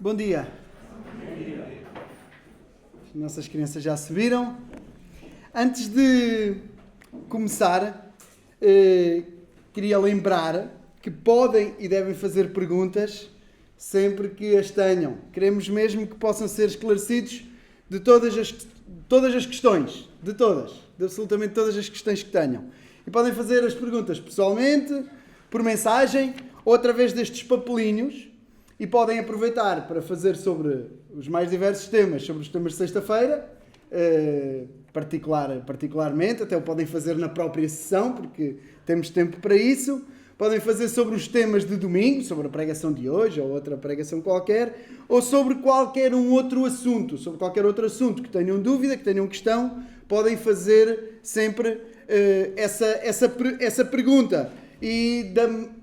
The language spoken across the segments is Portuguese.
Bom dia. As nossas crianças já se viram. Antes de começar, queria lembrar que podem e devem fazer perguntas sempre que as tenham. Queremos mesmo que possam ser esclarecidos de todas as questões, de absolutamente todas as questões que tenham. E podem fazer as perguntas pessoalmente, por mensagem ou através destes papelinhos. E podem aproveitar para fazer sobre os mais diversos temas, sobre os temas de sexta-feira, particularmente, até o podem fazer na própria sessão, porque temos tempo para isso. Podem fazer sobre os temas de domingo, sobre a pregação de hoje ou outra pregação qualquer, ou sobre qualquer outro assunto que tenham dúvida, que tenham questão, podem fazer sempre essa pergunta e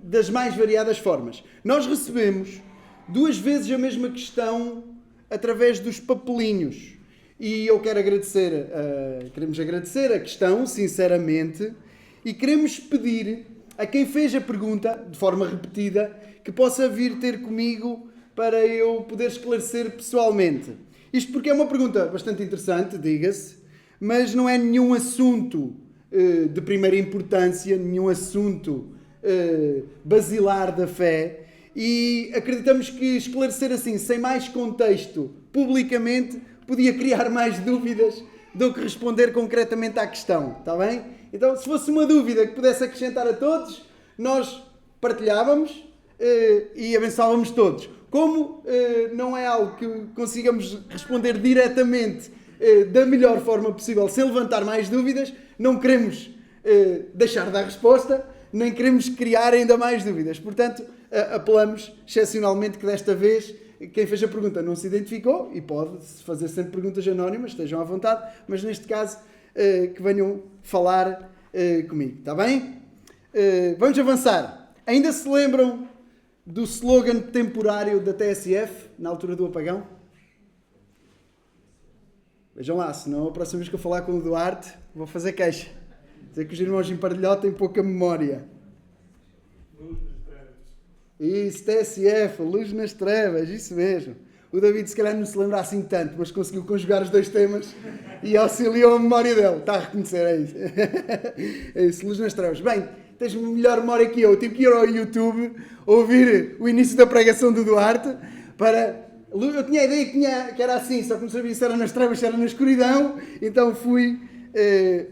das mais variadas formas. Nós recebemos 2 vezes a mesma questão através dos papelinhos. E eu queremos agradecer a questão, sinceramente, e queremos pedir a quem fez a pergunta, de forma repetida, que possa vir ter comigo para eu poder esclarecer pessoalmente. Isto porque é uma pergunta bastante interessante, diga-se, mas não é nenhum assunto de primeira importância, nenhum assunto basilar da fé. E acreditamos que esclarecer assim, sem mais contexto, publicamente, podia criar mais dúvidas do que responder concretamente à questão, está bem? Então, se fosse uma dúvida que pudesse acrescentar a todos, nós partilhávamos e abençoávamos todos. Como não é algo que consigamos responder diretamente da melhor forma possível, sem levantar mais dúvidas, não queremos deixar de dar resposta, nem queremos criar ainda mais dúvidas. Portanto, apelamos excepcionalmente que desta vez quem fez a pergunta não se identificou e pode fazer sempre perguntas anónimas, estejam à vontade, mas neste caso que venham falar comigo, está bem? Vamos avançar. Ainda se lembram do slogan temporário da TSF na altura do apagão? Vejam lá, senão a próxima vez que eu falar com o Duarte vou fazer queixa. Dizer que os irmãos em Parelhó têm pouca memória. Isso, TSF, Luz nas Trevas, isso mesmo. O David se calhar não se lembra assim tanto, mas conseguiu conjugar os 2 temas e auxiliou a memória dele. Está a reconhecer, é isso. É isso, Luz nas Trevas. Bem, tens melhor memória que eu. Tive que ir ao YouTube ouvir o início da pregação do Duarte para... Eu tinha a ideia que era assim, só que não sabia se era nas trevas, se era na escuridão, então fui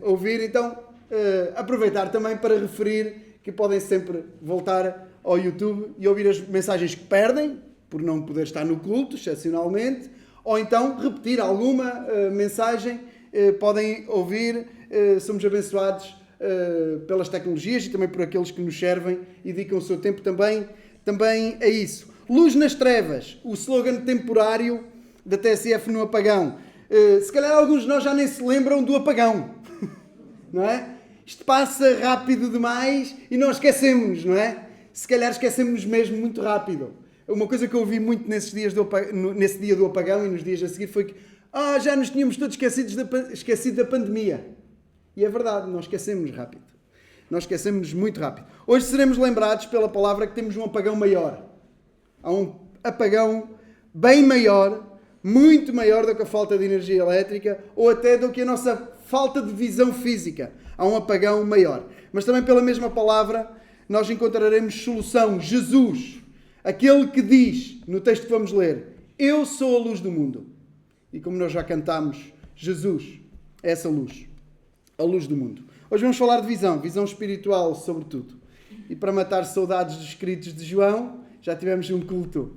ouvir. Então, aproveitar também para referir que podem sempre voltar ao YouTube e ouvir as mensagens que perdem, por não poder estar no culto, excepcionalmente, ou então repetir alguma mensagem, podem ouvir. Somos abençoados pelas tecnologias e também por aqueles que nos servem e dedicam o seu tempo também a isso. Luz nas Trevas, o slogan temporário da TSF no apagão. Se calhar alguns de nós já nem se lembram do apagão, não é? Isto passa rápido demais e nós esquecemos, não é? Se calhar esquecemos mesmo muito rápido. Uma coisa que eu ouvi muito nesse dia do apagão e nos dias a seguir foi que já nos tínhamos todos esquecido da pandemia. E é verdade, nós esquecemos rápido. Nós esquecemos muito rápido. Hoje seremos lembrados pela palavra que temos um apagão maior. Há um apagão bem maior, muito maior do que a falta de energia elétrica ou até do que a nossa falta de visão física. Há um apagão maior. Mas também pela mesma palavra nós encontraremos solução. Jesus, aquele que diz no texto que vamos ler, eu sou a luz do mundo. E como nós já cantámos, Jesus é essa luz, a luz do mundo. Hoje vamos falar de visão espiritual sobretudo. E para matar saudades dos escritos de João, já tivemos um culto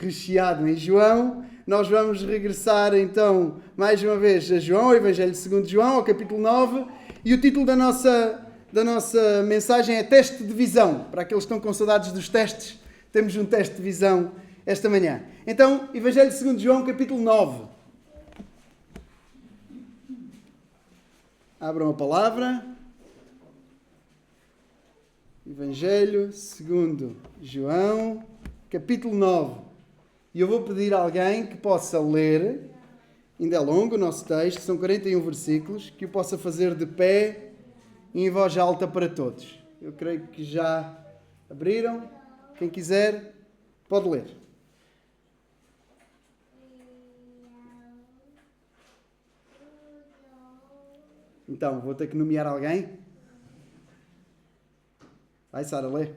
recheado em João. Nós vamos regressar então mais uma vez a João, ao Evangelho segundo João, ao capítulo 9. E o título da nossa mensagem é Teste de Visão. Para aqueles que estão com saudades dos testes, temos um teste de visão esta manhã. Então, Evangelho segundo João, capítulo 9. Abram a palavra. Evangelho segundo João, capítulo 9. E eu vou pedir a alguém que possa ler, ainda é longo o nosso texto, são 41 versículos, que o possa fazer de pé e em voz alta para todos. Eu creio que já abriram. Quem quiser, pode ler. Então, vou ter que nomear alguém. Vai, Sara, lê.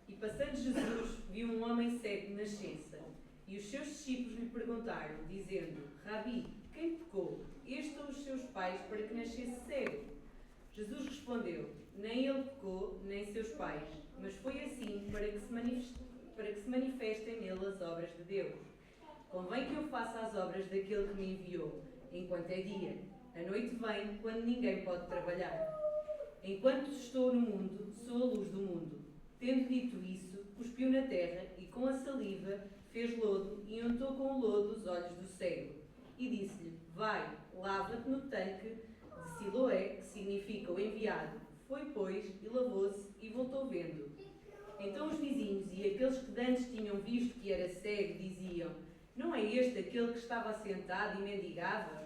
E passando Jesus, viu um homem cego de nascença. E os seus discípulos lhe perguntaram, dizendo: Rabi, quem pecou, este ou os seus pais, para que nascesse cego? Jesus respondeu: Nem ele pecou, nem seus pais, mas foi assim para que se manifestem nele as obras de Deus. Convém que eu faça as obras daquele que me enviou, enquanto é dia. A noite vem, quando ninguém pode trabalhar. Enquanto estou no mundo, sou a luz do mundo. Tendo dito isso, cuspiu na terra e com a saliva fez lodo e untou com o lodo os olhos do cego. E disse-lhe: Vai, lava-te no tanque de Siloé, que significa o enviado. Foi, pois, e lavou-se e voltou vendo. Então os vizinhos e aqueles que dantes tinham visto que era cego diziam: Não é este aquele que estava assentado e mendigava?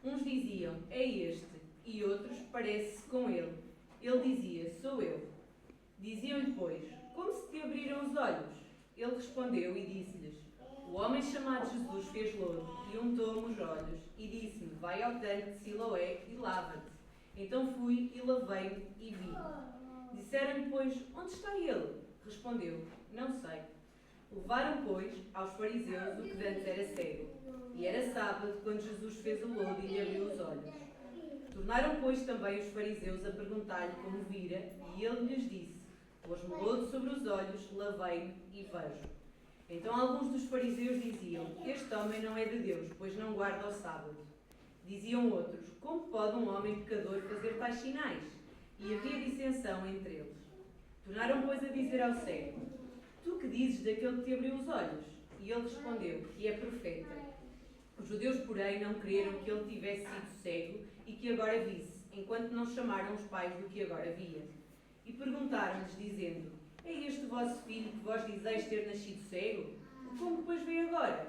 Uns diziam: É este, e outros: Parece-se com ele. Ele dizia: Sou eu. Diziam-lhe, pois: Como se te abriram os olhos? Ele respondeu e disse-lhes: O homem chamado Jesus fez lodo e untou-me os olhos e disse-me: Vai ao tanque de Siloé e lava-te. Então fui e lavei-me e vi. Disseram-lhe, pois: Onde está ele? Respondeu: Não sei. Levaram, pois, aos fariseus o que dantes era cego. E era sábado quando Jesus fez o lodo e lhe abriu os olhos. Tornaram, pois, também os fariseus a perguntar-lhe como vira, e ele lhes disse: Pôs-me lodo sobre os olhos, lavei-me e vejo. Então alguns dos fariseus diziam: Este homem não é de Deus, pois não guarda o sábado. Diziam outros: Como pode um homem pecador fazer tais sinais? E havia dissensão entre eles. Tornaram, pois, a dizer ao cego: Tu que dizes daquele que te abriu os olhos? E ele respondeu: Que é profeta. Os judeus, porém, não creram que ele tivesse sido cego e que agora visse, enquanto não chamaram os pais do que agora via. E perguntaram-lhes, dizendo: É este o vosso filho que vós dizeis ter nascido cego? Como depois veio agora?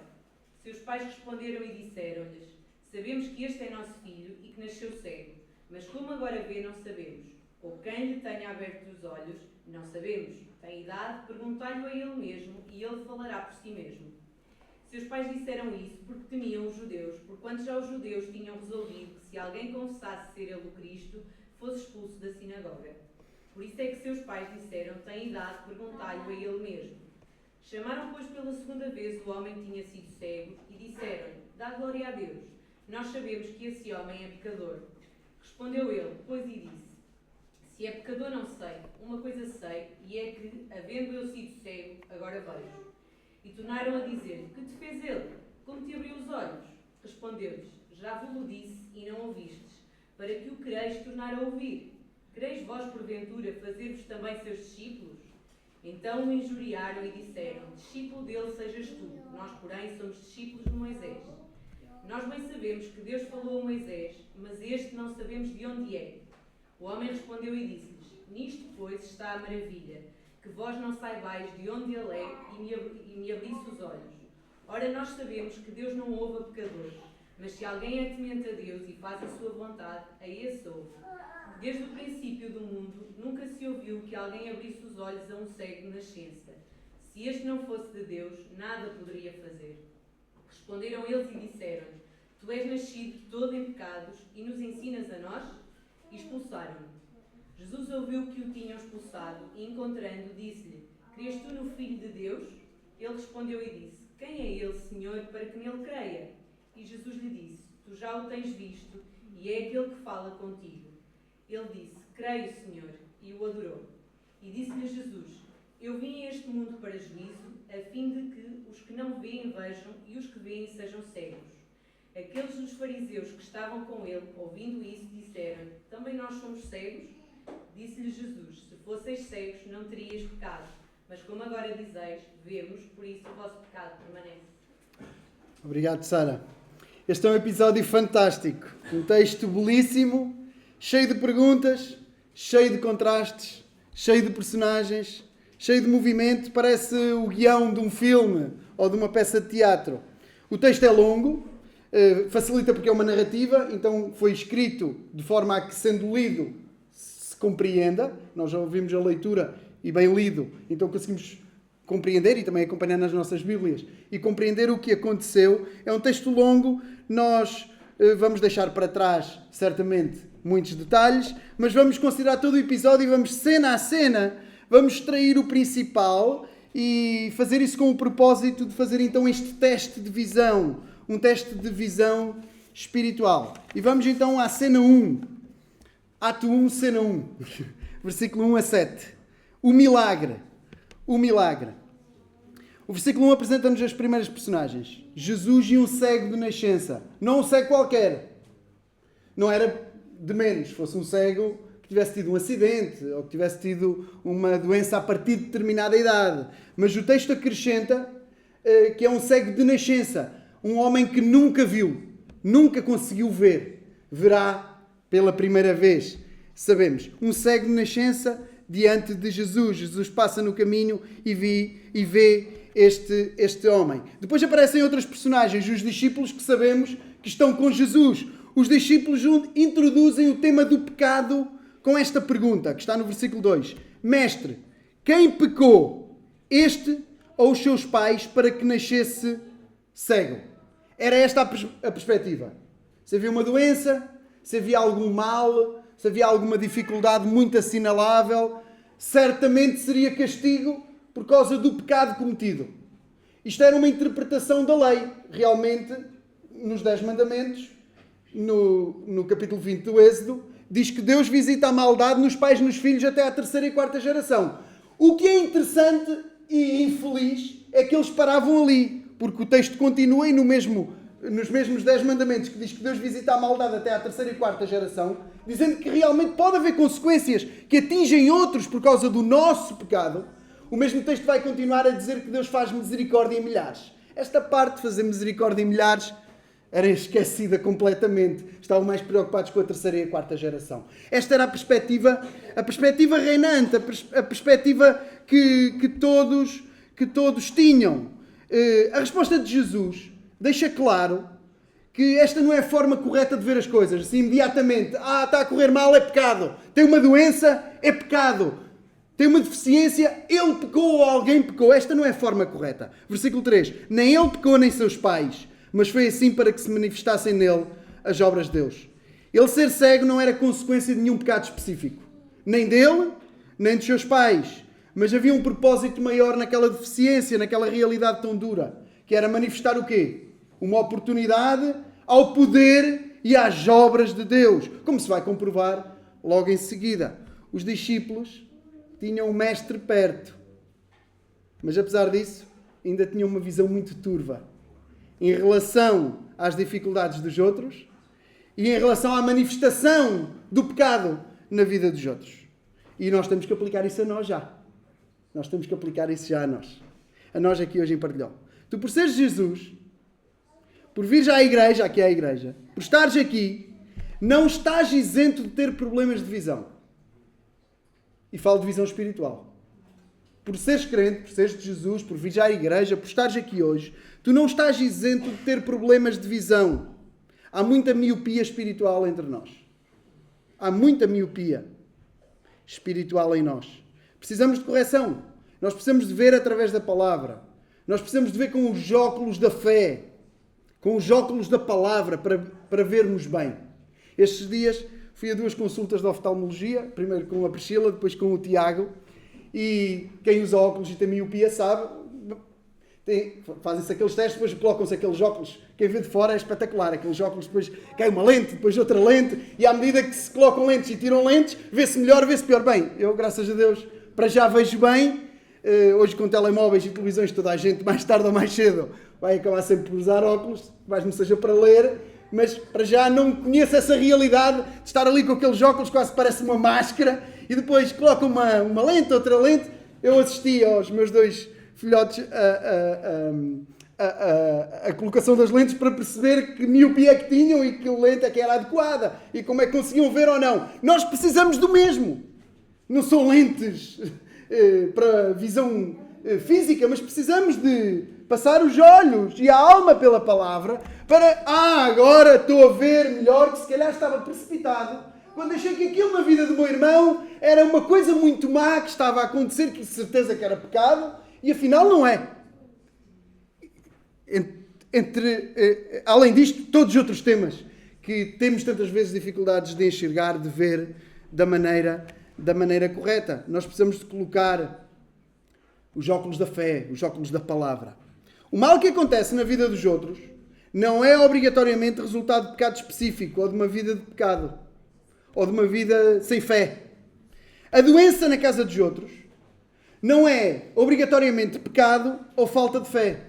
Seus pais responderam e disseram-lhes: Sabemos que este é nosso filho e que nasceu cego, mas como agora vê, não sabemos. Ou quem lhe tenha aberto os olhos, não sabemos. Tem idade, perguntai-lhe a ele mesmo, e ele falará por si mesmo. Seus pais disseram isso porque temiam os judeus, porquanto já os judeus tinham resolvido que se alguém confessasse ser ele o Cristo, fosse expulso da sinagoga. Por isso é que seus pais disseram: Tem idade, perguntai-lhe a ele mesmo. Chamaram, pois, pela segunda vez o homem que tinha sido cego e disseram-lhe: Dá glória a Deus. Nós sabemos que esse homem é pecador. Respondeu ele, pois, e disse: Se é pecador, não sei. Uma coisa sei, e é que, havendo eu sido cego, agora vejo. E tornaram a dizer-lhe: Que te fez ele? Como te abriu os olhos? Respondeu-lhes: Já vos disse e não ouvistes, para que o quereis tornar a ouvir. Quereis vós, porventura, fazer-vos também seus discípulos? Então o injuriaram e disseram: Discípulo dele sejas tu, nós, porém, somos discípulos de Moisés. Nós bem sabemos que Deus falou a Moisés, mas este não sabemos de onde é. O homem respondeu e disse-lhes: Nisto, pois, está a maravilha, que vós não saibais de onde ele é e me abrisse os olhos. Ora, nós sabemos que Deus não ouve a pecadores, mas se alguém é temente a Deus e faz a sua vontade, a esse ouve. Desde o princípio do mundo, nunca se ouviu que alguém abrisse os olhos a um cego de nascença. Se este não fosse de Deus, nada poderia fazer. Responderam eles e disseram-lhe: Tu és nascido todo em pecados e nos ensinas a nós? E expulsaram-no. Jesus ouviu que o tinham expulsado e, encontrando, disse-lhe: Crês tu no Filho de Deus? Ele respondeu e disse: Quem é ele, Senhor, para que nele creia? E Jesus lhe disse: Tu já o tens visto, e é aquele que fala contigo. Ele disse: Creio, Senhor, e o adorou. E disse-lhe Jesus: Eu vim a este mundo para juízo, a fim de que os que não veem vejam e os que veem sejam cegos. Aqueles dos fariseus que estavam com ele, ouvindo isso, disseram: Também nós somos cegos? Disse-lhe Jesus: Se fosseis cegos, não teríeis pecado. Mas como agora dizeis, vemos, por isso o vosso pecado permanece. Obrigado, Sara. Este é um episódio fantástico. Um texto belíssimo, cheio de perguntas, cheio de contrastes, cheio de personagens, cheio de movimento. Parece o guião de um filme ou de uma peça de teatro. O texto é longo, facilita porque é uma narrativa, então foi escrito de forma a que, sendo lido, se compreenda. Nós já ouvimos a leitura e bem lido, então conseguimos compreender e também acompanhar nas nossas Bíblias e compreender o que aconteceu. É um texto longo, nós Vamos deixar para trás, certamente, muitos detalhes, mas vamos considerar todo o episódio e vamos, cena a cena, vamos extrair o principal e fazer isso com o propósito de fazer então este teste de visão, um teste de visão espiritual. E vamos então à cena 1, ato 1, cena 1, versículo 1 a 7. O milagre. O milagre. O versículo 1 apresenta-nos as primeiras personagens. Jesus e um cego de nascença. Não um cego qualquer. Não era de menos. Fosse um cego que tivesse tido um acidente ou que tivesse tido uma doença a partir de determinada idade. Mas o texto acrescenta que é um cego de nascença. Um homem que nunca viu. Nunca conseguiu ver. Verá pela primeira vez. Sabemos. Um cego de nascença diante de Jesus. Jesus passa no caminho e vê este homem. Depois aparecem outras personagens, os discípulos que sabemos que estão com Jesus. Os discípulos introduzem o tema do pecado com esta pergunta, que está no versículo 2. Mestre, quem pecou? Este ou os seus pais para que nascesse cego? Era esta a perspectiva. Se havia uma doença, se havia algum mal, se havia alguma dificuldade muito assinalável, certamente seria castigo por causa do pecado cometido. Isto era uma interpretação da lei. Realmente, nos 10 mandamentos, no capítulo 20 do Êxodo, diz que Deus visita a maldade nos pais e nos filhos até à 3ª e 4ª geração. O que é interessante e infeliz é que eles paravam ali, porque o texto continua e nos mesmos 10 mandamentos que diz que Deus visita a maldade até à 3ª e 4ª geração, dizendo que realmente pode haver consequências que atingem outros por causa do nosso pecado. O mesmo texto vai continuar a dizer que Deus faz misericórdia em milhares. Esta parte de fazer misericórdia em milhares era esquecida completamente. Estavam mais preocupados com a 3ª e a 4ª geração. Esta era a perspectiva reinante, a perspectiva que todos tinham. A resposta de Jesus deixa claro que esta não é a forma correta de ver as coisas. Assim, imediatamente, está a correr mal, é pecado. Tem uma doença, é pecado. Tem uma deficiência, ele pecou ou alguém pecou. Esta não é a forma correta. Versículo 3. Nem ele pecou nem seus pais, mas foi assim para que se manifestassem nele as obras de Deus. Ele ser cego não era consequência de nenhum pecado específico. Nem dele, nem dos seus pais. Mas havia um propósito maior naquela deficiência, naquela realidade tão dura. Que era manifestar o quê? Uma oportunidade ao poder e às obras de Deus. Como se vai comprovar logo em seguida. Os discípulos tinham o mestre perto. Mas apesar disso, ainda tinham uma visão muito turva. Em relação às dificuldades dos outros e em relação à manifestação do pecado na vida dos outros. E nós temos que aplicar isso a nós já. Nós temos que aplicar isso já a nós. A nós aqui hoje em Partilhão. Tu, por seres Jesus, por vir já à igreja, aqui é a igreja, por estares aqui, não estás isento de ter problemas de visão. E falo de visão espiritual. Por seres crente, por seres de Jesus, por vir já à igreja, por estares aqui hoje, tu não estás isento de ter problemas de visão. Há muita miopia espiritual entre nós. Há muita miopia espiritual em nós. Precisamos de correção. Nós precisamos de ver através da palavra. Nós precisamos de ver com os óculos da fé. Com os óculos da palavra para vermos bem. Estes dias fui a 2 consultas de oftalmologia. Primeiro com a Priscila, depois com o Tiago. E quem usa óculos e tem miopia sabe. Fazem-se aqueles testes, depois colocam-se aqueles óculos. Quem vê de fora é espetacular. Aqueles óculos, depois cai uma lente, depois outra lente. E à medida que se colocam lentes e tiram lentes, vê-se melhor, vê-se pior. Bem, eu, graças a Deus, para já vejo bem. Hoje com telemóveis e televisões toda a gente, mais tarde ou mais cedo, vai acabar sempre por usar óculos, mais não seja para ler, mas para já não conheço essa realidade de estar ali com aqueles óculos, quase parece uma máscara, e depois colocam uma lente, outra lente. Eu assisti aos meus 2 filhotes a colocação das lentes para perceber que miopia é que tinham e que lente é que era adequada, e como é que conseguiam ver ou não. Nós precisamos do mesmo. Não são lentes para visão física, mas precisamos de passar os olhos e a alma pela palavra para, agora estou a ver melhor, que se calhar estava precipitado quando achei que aquilo na vida do meu irmão era uma coisa muito má que estava a acontecer, que de certeza que era pecado, e afinal não é. Além disto, todos os outros temas que temos tantas vezes dificuldades de enxergar, de ver da maneira correta. Nós precisamos de colocar os óculos da fé, os óculos da palavra. O mal que acontece na vida dos outros não é obrigatoriamente resultado de pecado específico, ou de uma vida de pecado, ou de uma vida sem fé. A doença na casa dos outros não é obrigatoriamente pecado ou falta de fé.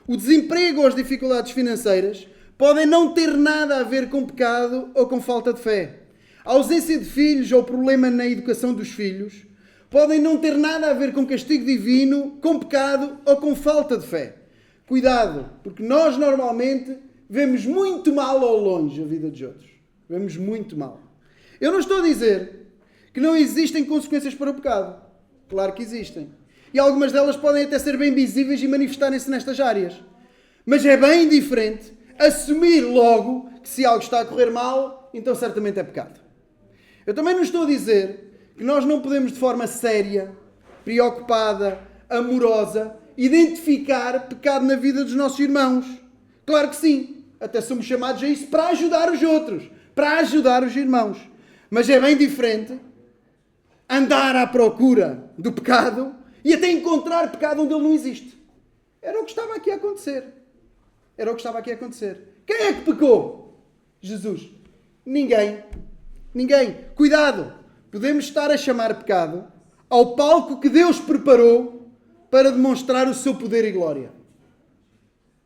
O desemprego ou as dificuldades financeiras podem não ter nada a ver com pecado ou com falta de fé. A ausência de filhos ou problema na educação dos filhos podem não ter nada a ver com castigo divino, com pecado ou com falta de fé. Cuidado, porque nós normalmente vemos muito mal ao longe a vida dos outros. Vemos muito mal. Eu não estou a dizer que não existem consequências para o pecado. Claro que existem. E algumas delas podem até ser bem visíveis e manifestarem-se nestas áreas. Mas é bem diferente assumir logo que se algo está a correr mal, então certamente é pecado. Eu também não estou a dizer que nós não podemos de forma séria, preocupada, amorosa, identificar pecado na vida dos nossos irmãos. Claro que sim. Até somos chamados a isso para ajudar os outros, para ajudar os irmãos. Mas é bem diferente andar à procura do pecado e até encontrar pecado onde ele não existe. Era o que estava aqui a acontecer. Era o que estava aqui a acontecer. Quem é que pecou? Jesus. Ninguém. Ninguém. Cuidado. Podemos estar a chamar pecado ao palco que Deus preparou para demonstrar o seu poder e glória.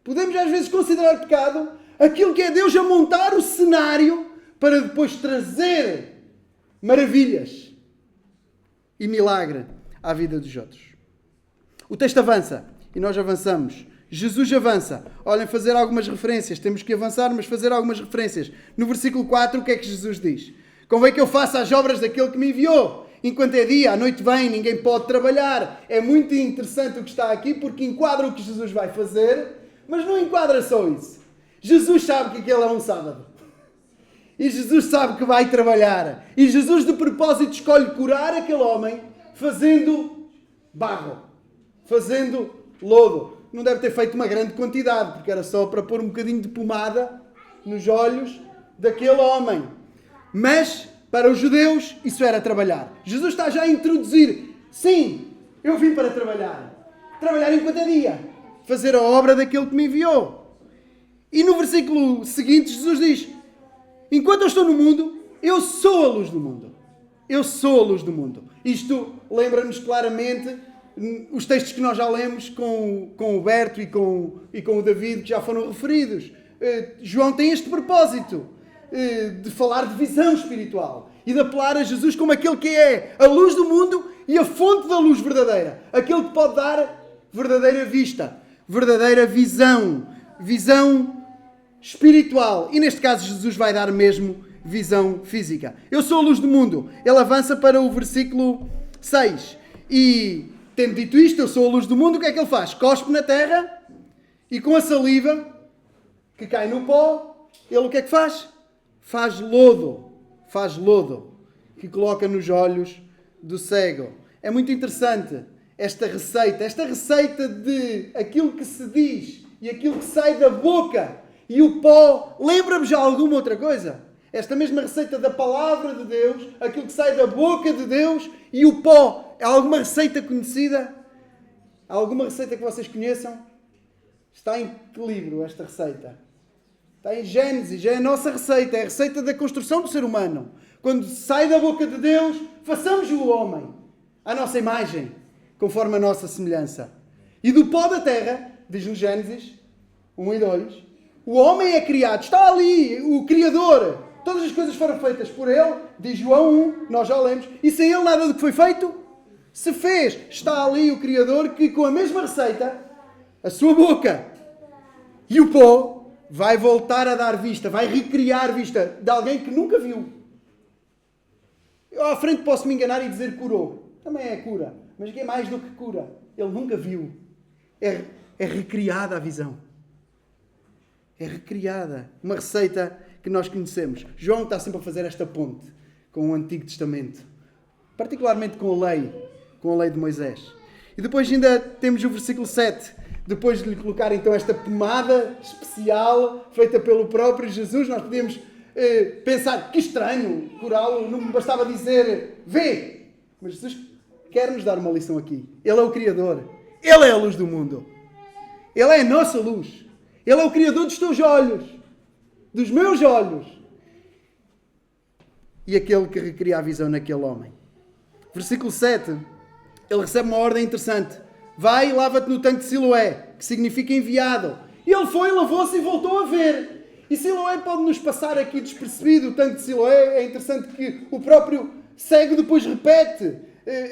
Podemos às vezes considerar pecado aquilo que é Deus a montar o cenário para depois trazer maravilhas e milagre à vida dos outros. O texto avança e nós avançamos. Jesus avança. Olhem, fazer algumas referências. Temos que avançar, mas fazer algumas referências. No versículo 4, o que é que Jesus diz? Convém que eu faça as obras daquele que me enviou. Enquanto é dia, à noite vem, ninguém pode trabalhar. É muito interessante o que está aqui, porque enquadra o que Jesus vai fazer, mas não enquadra só isso. Jesus sabe que aquele é um sábado. E Jesus sabe que vai trabalhar. E Jesus de propósito escolhe curar aquele homem fazendo barro, fazendo lodo. Não deve ter feito uma grande quantidade, porque era só para pôr um bocadinho de pomada nos olhos daquele homem. Mas, para os judeus, isso era trabalhar. Jesus está já a introduzir. Sim, eu vim para trabalhar. Trabalhar enquanto é dia. Fazer a obra daquele que me enviou. E no versículo seguinte, Jesus diz: enquanto eu estou no mundo, eu sou a luz do mundo. Eu sou a luz do mundo. Isto lembra-nos claramente os textos que nós já lemos com o Berto e com o David, que já foram referidos. João tem este propósito de falar de visão espiritual e de apelar a Jesus como aquele que é a luz do mundo e a fonte da luz verdadeira. Aquele que pode dar verdadeira vista, verdadeira visão espiritual. E neste caso Jesus vai dar mesmo visão física. Eu sou a luz do mundo. Ele avança para o versículo 6. E, tendo dito isto, eu sou a luz do mundo, o que é que ele faz? Cospe na terra e com a saliva que cai no pó, ele o que é que faz? Faz lodo, que coloca nos olhos do cego. É muito interessante esta receita de aquilo que se diz e aquilo que sai da boca e o pó. Lembra-me já alguma outra coisa? Esta mesma receita da palavra de Deus, aquilo que sai da boca de Deus e o pó. É alguma receita conhecida? Há alguma receita que vocês conheçam? Está em que livro esta receita? Está em Gênesis, é a nossa receita, é a receita da construção do ser humano. Quando sai da boca de Deus, façamos o homem à nossa imagem, conforme a nossa semelhança. E do pó da terra, diz-nos Gênesis 1 e 2, o homem é criado, está ali, o Criador. Todas as coisas foram feitas por Ele, diz João 1, nós já lemos, e sem Ele nada do que foi feito se fez. Está ali o Criador que com a mesma receita, a sua boca e o pó, vai voltar a dar vista, vai recriar vista de alguém que nunca viu. Eu à frente posso me enganar e dizer curou. Também é cura. Mas que é mais do que cura? Ele nunca viu. É recriada a visão. É recriada. Uma receita que nós conhecemos. João está sempre a fazer esta ponte com o Antigo Testamento. Particularmente com a lei de Moisés. E depois ainda temos o versículo 7. Depois de lhe colocar então esta pomada especial feita pelo próprio Jesus, nós podemos pensar que estranho, curá-lo, não me bastava dizer vê. Mas Jesus quer nos dar uma lição aqui. Ele é o Criador. Ele é a luz do mundo. Ele é a nossa luz. Ele é o Criador dos teus olhos. Dos meus olhos. E aquele que recria a visão naquele homem. Versículo 7. Ele recebe uma ordem interessante. Vai e lava-te no tanque de Siloé, que significa enviado. E ele foi, lavou-se e voltou a ver. E Siloé pode nos passar aqui despercebido. O tanque de Siloé é interessante que o próprio cego depois repete.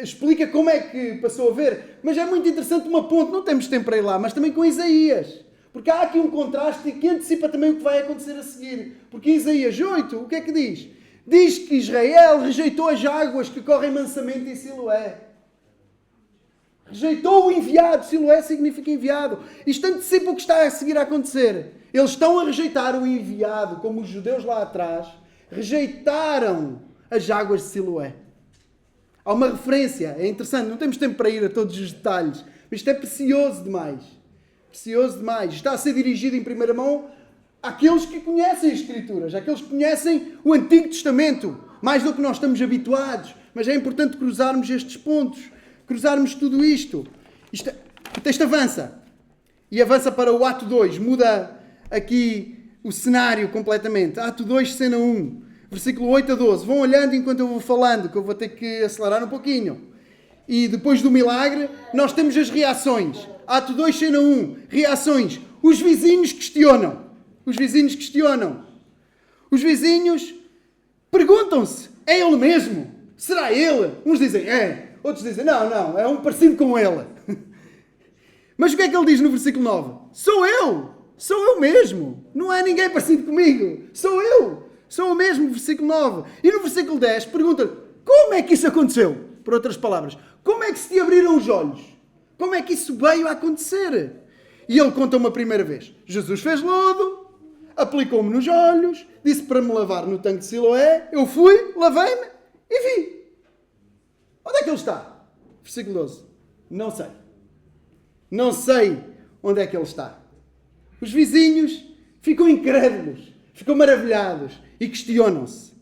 Explica como é que passou a ver. Mas é muito interessante uma ponte. Não temos tempo para ir lá, mas também com Isaías. Porque há aqui um contraste que antecipa também o que vai acontecer a seguir. Porque em Isaías 8, o que é que diz? Diz que Israel rejeitou as águas que correm mansamente em Siloé. Rejeitou o enviado. Siloé significa enviado. Isto antecipa o que está a seguir a acontecer. Eles estão a rejeitar o enviado, como os judeus lá atrás rejeitaram as águas de Siloé. Há uma referência, é interessante, não temos tempo para ir a todos os detalhes, mas isto é precioso demais. Precioso demais. Está a ser dirigido em primeira mão àqueles que conhecem as Escrituras, àqueles que conhecem o Antigo Testamento, mais do que nós estamos habituados. Mas é importante cruzarmos estes pontos, cruzarmos tudo isto. O texto avança. E avança para o ato 2. Muda aqui o cenário completamente. Ato 2, cena 1. Versículo 8 a 12. Vão olhando enquanto eu vou falando, que eu vou ter que acelerar um pouquinho. E depois do milagre, nós temos as reações. Ato 2, cena 1. Reações. Os vizinhos questionam. Os vizinhos questionam. Os vizinhos perguntam-se: é ele mesmo? Será ele? Uns dizem é. Outros dizem não, é um parecido com ele. Mas o que é que ele diz no versículo 9? Sou eu mesmo. Não há ninguém parecido comigo. Sou o mesmo, versículo 9. E no versículo 10 pergunta-lhe: como é que isso aconteceu? Por outras palavras, como é que se te abriram os olhos? Como é que isso veio a acontecer? E ele conta uma primeira vez. Jesus fez lodo, aplicou-me nos olhos, disse para me lavar no tanque de Siloé. Eu fui, lavei-me e vi. Onde é que ele está? Versículo 12. Não sei. Não sei onde é que ele está. Os vizinhos ficam incrédulos, ficam maravilhados e questionam-se.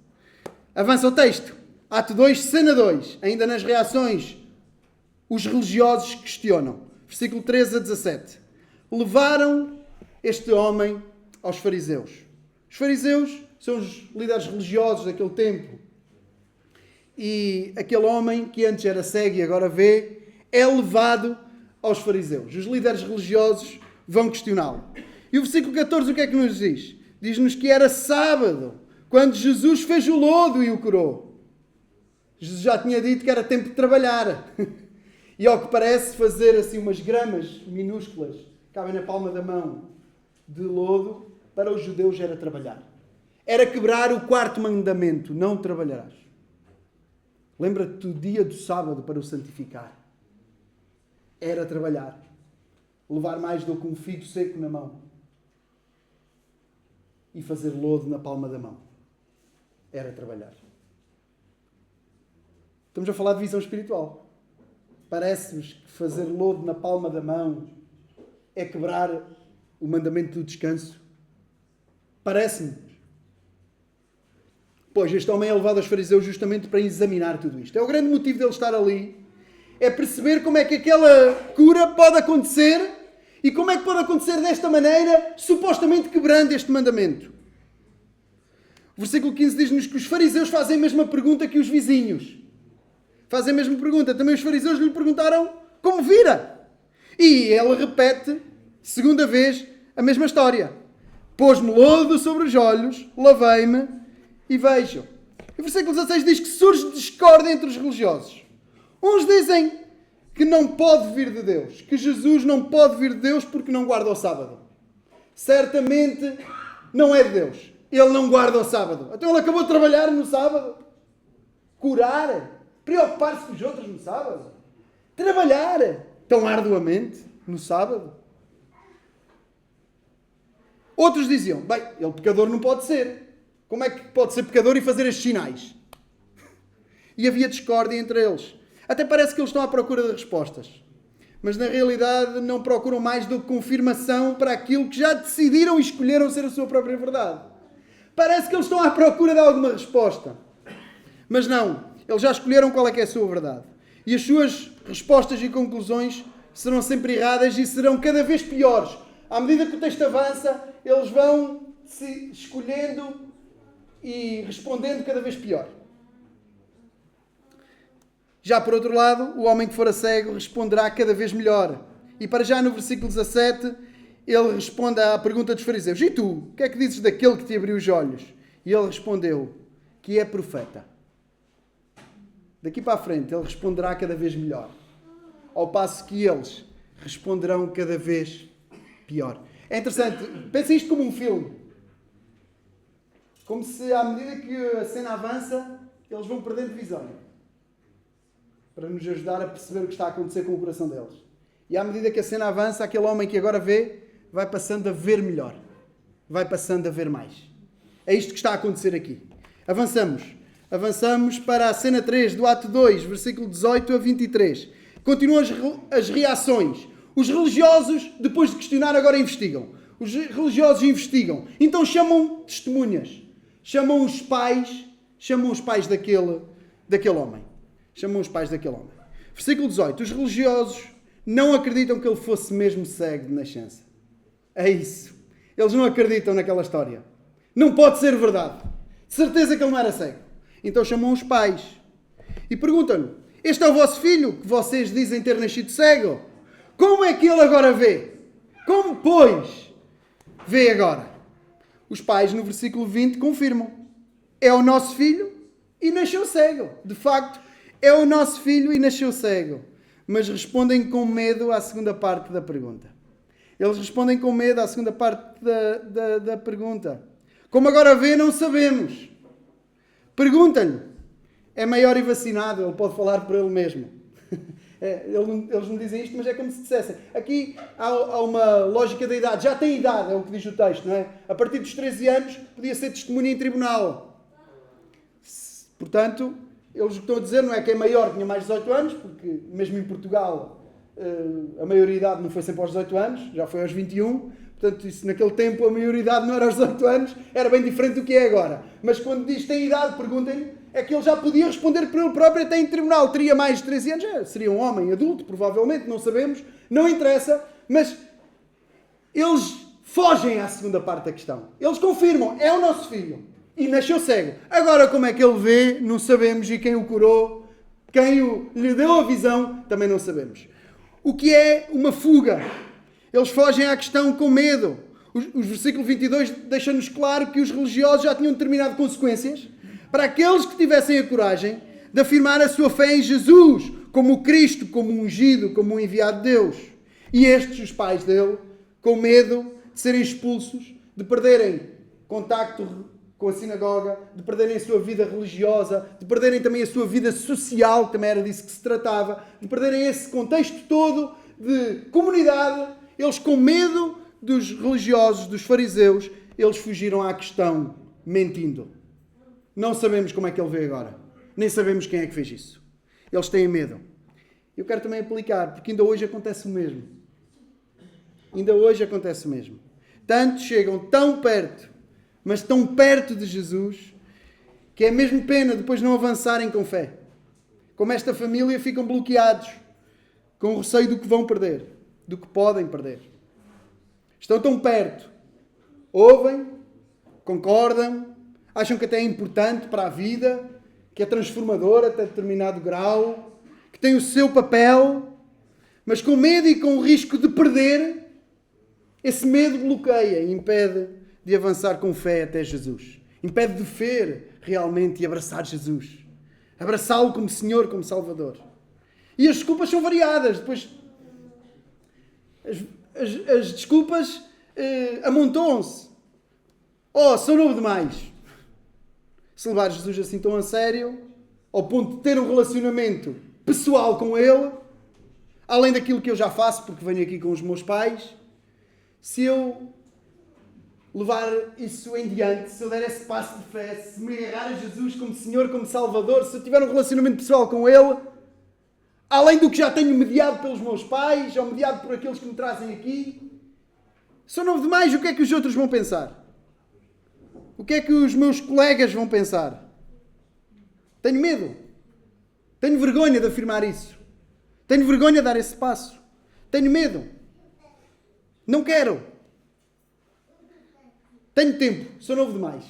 Avança o texto. Ato 2, cena 2. Ainda nas reações, os religiosos questionam. Versículo 13 a 17. Levaram este homem aos fariseus. Os fariseus são os líderes religiosos daquele tempo. E aquele homem que antes era cego e agora vê, é levado aos fariseus. Os líderes religiosos vão questioná-lo. E o versículo 14 o que é que nos diz? Diz-nos que era sábado, quando Jesus fez o lodo e o curou. Jesus já tinha dito que era tempo de trabalhar. E ao que parece, fazer assim umas gramas minúsculas, cabem na palma da mão, de lodo, para os judeus era trabalhar. Era quebrar o 4º mandamento, não trabalharás. Lembra-te do dia do sábado para o santificar. Era trabalhar. Levar mais do que um figo seco na mão. E fazer lodo na palma da mão. Era trabalhar. Estamos a falar de visão espiritual. Parece-vos que fazer lodo na palma da mão é quebrar o mandamento do descanso? Parece-me. Pois, este homem é levado aos fariseus justamente para examinar tudo isto. É o grande motivo dele estar ali. É perceber como é que aquela cura pode acontecer e como é que pode acontecer desta maneira, supostamente quebrando este mandamento. O versículo 15 diz-nos que os fariseus fazem a mesma pergunta que os vizinhos. Fazem a mesma pergunta. Também os fariseus lhe perguntaram como vira. E ele repete, segunda vez, a mesma história. Pôs-me lodo sobre os olhos, lavei-me e vejo. E o versículo 16 diz que surge discórdia entre os religiosos. Uns dizem que não pode vir de Deus, que Jesus não pode vir de Deus porque não guarda o sábado. Certamente não é de Deus. Ele não guarda o sábado. Então ele acabou de trabalhar no sábado. Curar. Preocupar-se com os outros no sábado. Trabalhar tão arduamente no sábado. Outros diziam, bem, ele pecador não pode ser. Como é que pode ser pecador e fazer estes sinais? E havia discórdia entre eles. Até parece que eles estão à procura de respostas. Mas na realidade não procuram mais do que confirmação para aquilo que já decidiram e escolheram ser a sua própria verdade. Parece que eles estão à procura de alguma resposta. Mas não, eles já escolheram qual é que é a sua verdade. E as suas respostas e conclusões serão sempre erradas e serão cada vez piores. À medida que o texto avança, eles vão se escolhendo e respondendo cada vez pior. Já por outro lado, o homem que fora cego responderá cada vez melhor. E para já no versículo 17, ele responde à pergunta dos fariseus: e tu, o que é que dizes daquele que te abriu os olhos? E ele respondeu que é profeta. Daqui para a frente, ele responderá cada vez melhor. Ao passo que eles responderão cada vez pior. É interessante, pensa isto como um filme. Como se à medida que a cena avança, eles vão perdendo visão. Para nos ajudar a perceber o que está a acontecer com o coração deles. E à medida que a cena avança, aquele homem que agora vê, vai passando a ver melhor. Vai passando a ver mais. É isto que está a acontecer aqui. Avançamos para a cena 3 do ato 2, versículo 18 a 23. Continuam as reações. Os religiosos, depois de questionar, agora investigam. Os religiosos investigam. Então chamam testemunhas. Chamam os pais daquele homem. Chamam os pais daquele homem. Versículo 18. Os religiosos não acreditam que ele fosse mesmo cego de nascença. É isso. Eles não acreditam naquela história. Não pode ser verdade. De certeza que ele não era cego. Então chamam os pais. E perguntam-lhe: este é o vosso filho que vocês dizem ter nascido cego? Como é que ele agora vê? Como, pois, vê agora? Os pais, no versículo 20, confirmam. É o nosso filho e nasceu cego. De facto, é o nosso filho e nasceu cego. Mas respondem com medo à segunda parte da pergunta. Eles respondem com medo à segunda parte da pergunta. Como agora vê, não sabemos. Pergunta-lhe. É maior e vacinado, ele pode falar por ele mesmo. Eles não dizem isto, mas é como se dissessem. Aqui há uma lógica da idade. Já tem idade, é o que diz o texto, não é? A partir dos 13 anos podia ser testemunha em tribunal. Portanto, eles estão a dizer, não é que é maior, tinha mais de 18 anos, porque mesmo em Portugal a maioridade não foi sempre aos 18 anos, já foi aos 21. Portanto, isso, naquele tempo a maioridade não era aos 18 anos, era bem diferente do que é agora. Mas quando diz tem idade, perguntem-lhe, é que ele já podia responder por ele próprio até em tribunal. Teria mais de 13 anos, seria um homem adulto, provavelmente, não sabemos, não interessa, mas eles fogem à segunda parte da questão. Eles confirmam, é o nosso filho e nasceu cego. Agora como é que ele vê, não sabemos, e quem o curou, quem lhe deu a visão, também não sabemos. O que é uma fuga? Eles fogem à questão com medo. O versículo 22 deixa-nos claro que os religiosos já tinham determinado consequências para aqueles que tivessem a coragem de afirmar a sua fé em Jesus, como o Cristo, como o ungido, como o enviado de Deus. E estes, os pais dele, com medo de serem expulsos, de perderem contacto com a sinagoga, de perderem a sua vida religiosa, de perderem também a sua vida social, que também era disso que se tratava, de perderem esse contexto todo de comunidade. Eles, com medo dos religiosos, dos fariseus, eles fugiram à questão mentindo. Não sabemos como é que ele vê agora. Nem sabemos quem é que fez isso. Eles têm medo. Eu quero também aplicar, porque ainda hoje acontece o mesmo. Ainda hoje acontece o mesmo. Tantos chegam tão perto, mas tão perto de Jesus, que é mesmo pena depois não avançarem com fé. Como esta família, ficam bloqueados, com o receio do que vão perder, do que podem perder. Estão tão perto, ouvem, concordam, acham que até é importante para a vida, que é transformador até determinado grau, que tem o seu papel, mas com medo e com o risco de perder, esse medo bloqueia e impede de avançar com fé até Jesus. Impede de ver realmente e abraçar Jesus. Abraçá-lo como Senhor, como Salvador. E as desculpas são variadas. Depois, as desculpas amontoam-se. Oh, sou novo demais. Se levar Jesus assim tão a sério, ao ponto de ter um relacionamento pessoal com Ele, além daquilo que eu já faço, porque venho aqui com os meus pais, se eu levar isso em diante, se eu der esse passo de fé, se me agarrar a Jesus como Senhor, como Salvador, se eu tiver um relacionamento pessoal com Ele, além do que já tenho mediado pelos meus pais, ou mediado por aqueles que me trazem aqui, sou novo demais, o que é que os outros vão pensar? O que é que os meus colegas vão pensar? Tenho medo. Tenho vergonha de afirmar isso. Tenho vergonha de dar esse passo. Tenho medo. Não quero. Tenho tempo. Sou novo demais.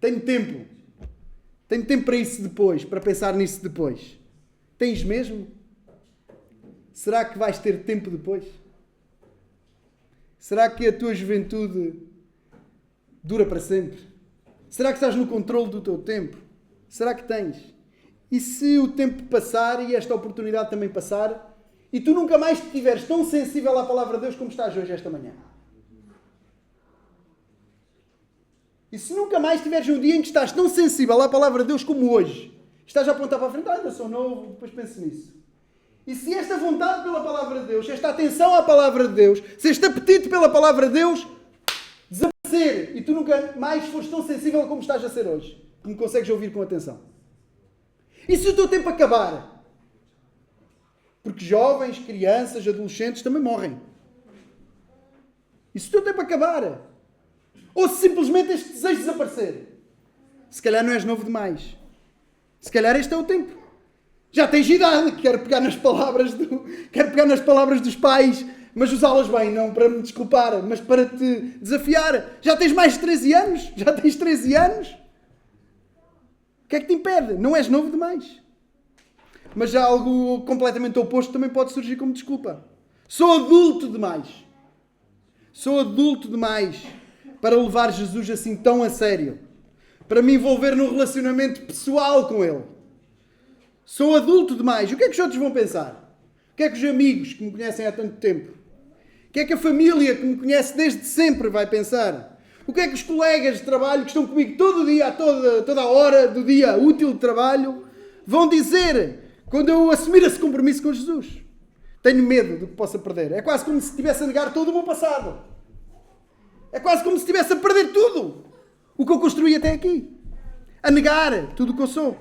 Tenho tempo. Tenho tempo para isso depois, para pensar nisso depois. Tens mesmo? Será que vais ter tempo depois? Será que a tua juventude dura para sempre? Será que estás no controle do teu tempo? Será que tens? E se o tempo passar e esta oportunidade também passar e tu nunca mais te tiveres tão sensível à palavra de Deus como estás hoje esta manhã? E se nunca mais tiveres um dia em que estás tão sensível à palavra de Deus como hoje, estás a apontar para a frente, ainda sou novo, depois penso nisso. E se esta vontade pela palavra de Deus, esta atenção à palavra de Deus, se este apetite pela palavra de Deus desaparecer e tu nunca mais fores tão sensível como estás a ser hoje, que me consegues ouvir com atenção. E se o teu tempo acabar? Porque jovens, crianças, adolescentes também morrem. E se o teu tempo acabar? Ou se simplesmente este desejo desaparecer? Se calhar não és novo demais. Se calhar este é o tempo. Já tens idade, quero pegar nas palavras dos pais, mas usá-las bem, não para me desculpar, mas para te desafiar. Já tens mais de 13 anos? Já tens 13 anos? O que é que te impede? Não és novo demais. Mas já algo completamente oposto também pode surgir como desculpa. Sou adulto demais. Sou adulto demais para levar Jesus assim tão a sério. Para me envolver num relacionamento pessoal com Ele. Sou adulto demais. O que é que os outros vão pensar? O que é que os amigos que me conhecem há tanto tempo? O que é que a família que me conhece desde sempre vai pensar? O que é que os colegas de trabalho que estão comigo todo o dia, toda a hora do dia útil de trabalho, vão dizer quando eu assumir esse compromisso com Jesus? Tenho medo do que possa perder. É quase como se estivesse a negar todo o meu passado. É quase como se estivesse a perder tudo o que eu construí até aqui. A negar tudo o que eu sou.